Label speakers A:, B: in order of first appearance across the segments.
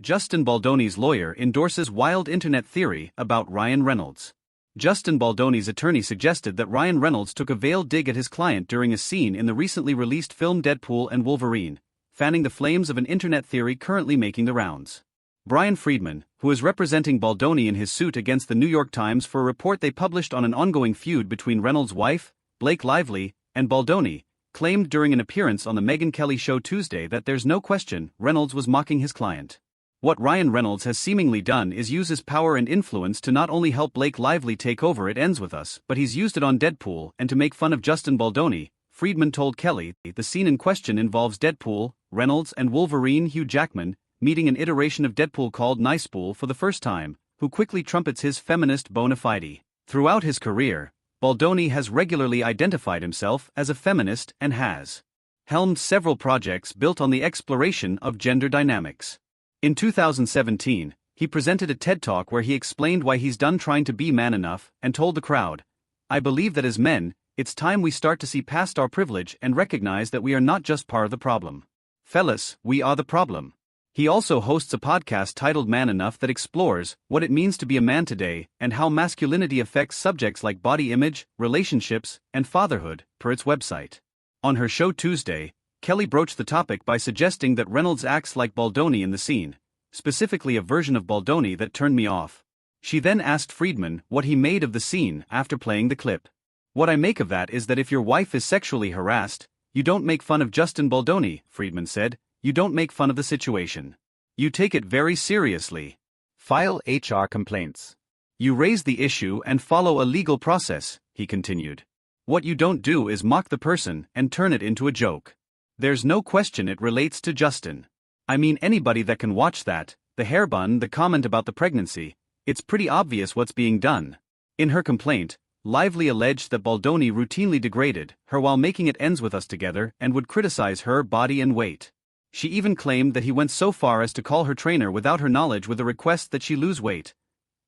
A: Justin Baldoni's lawyer endorses wild internet theory about Ryan Reynolds. Justin Baldoni's attorney suggested that Ryan Reynolds took a veiled dig at his client during a scene in the recently released film Deadpool and Wolverine, fanning the flames of an internet theory currently making the rounds. Bryan Freedman, who is representing Baldoni in his suit against the New York Times for a report they published on an ongoing feud between Reynolds' wife, Blake Lively, and Baldoni, claimed during an appearance on the Megyn Kelly Show Tuesday that there's no question Reynolds was mocking his client. What Ryan Reynolds has seemingly done is use his power and influence to not only help Blake Lively take over It Ends With Us, but he's used it on Deadpool and to make fun of Justin Baldoni. Freedman told Kelly, the scene in question involves Deadpool, Reynolds and Wolverine Hugh Jackman, meeting an iteration of Deadpool called Nicepool for the first time, who quickly trumpets his feminist bona fide. Throughout his career, Baldoni has regularly identified himself as a feminist and has helmed several projects built on the exploration of gender dynamics. In 2017, he presented a TED Talk where he explained why he's done trying to be man enough and told the crowd, "I believe that as men, it's time we start to see past our privilege and recognize that we are not just part of the problem. Fellas, we are the problem." He also hosts a podcast titled Man Enough that explores what it means to be a man today and how masculinity affects subjects like body image, relationships, and fatherhood, per its website. On her show Tuesday, Kelly broached the topic by suggesting that Reynolds acts like Baldoni in the scene, specifically a version of Baldoni that turned me off. She then asked Freedman what he made of the scene after playing the clip. "What I make of that is that if your wife is sexually harassed, you don't make fun of Justin Baldoni," Freedman said. "You don't make fun of the situation. You take it very seriously. File HR complaints. You raise the issue and follow a legal process," he continued. "What you don't do is mock the person and turn it into a joke. There's no question it relates to Justin. I mean, anybody that can watch that, the hair bun, the comment about the pregnancy, it's pretty obvious what's being done." In her complaint, Lively alleged that Baldoni routinely degraded her while making It Ends With Us together and would criticize her body and weight. She even claimed that he went so far as to call her trainer without her knowledge with a request that she lose weight.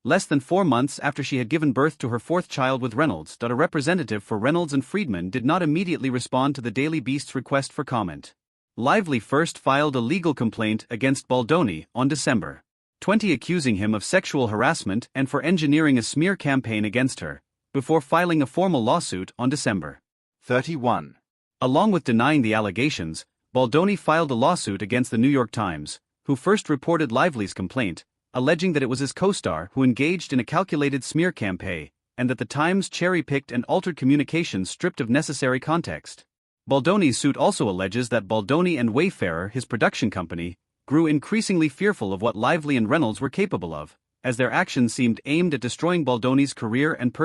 A: Less than 4 months after she had given birth to her 4th child with Reynolds, a representative for Reynolds and Freedman did not immediately respond to the Daily Beast's request for comment. Lively first filed a legal complaint against Baldoni on December 20, accusing him of sexual harassment and for engineering a smear campaign against her, before filing a formal lawsuit on December 31. Along with denying the allegations, Baldoni filed a lawsuit against the New York Times, who first reported Lively's complaint, alleging that it was his co-star who engaged in a calculated smear campaign, and that the Times cherry-picked and altered communications stripped of necessary context. Baldoni's suit also alleges that Baldoni and Wayfarer, his production company, grew increasingly fearful of what Lively and Reynolds were capable of, as their actions seemed aimed at destroying Baldoni's career and personal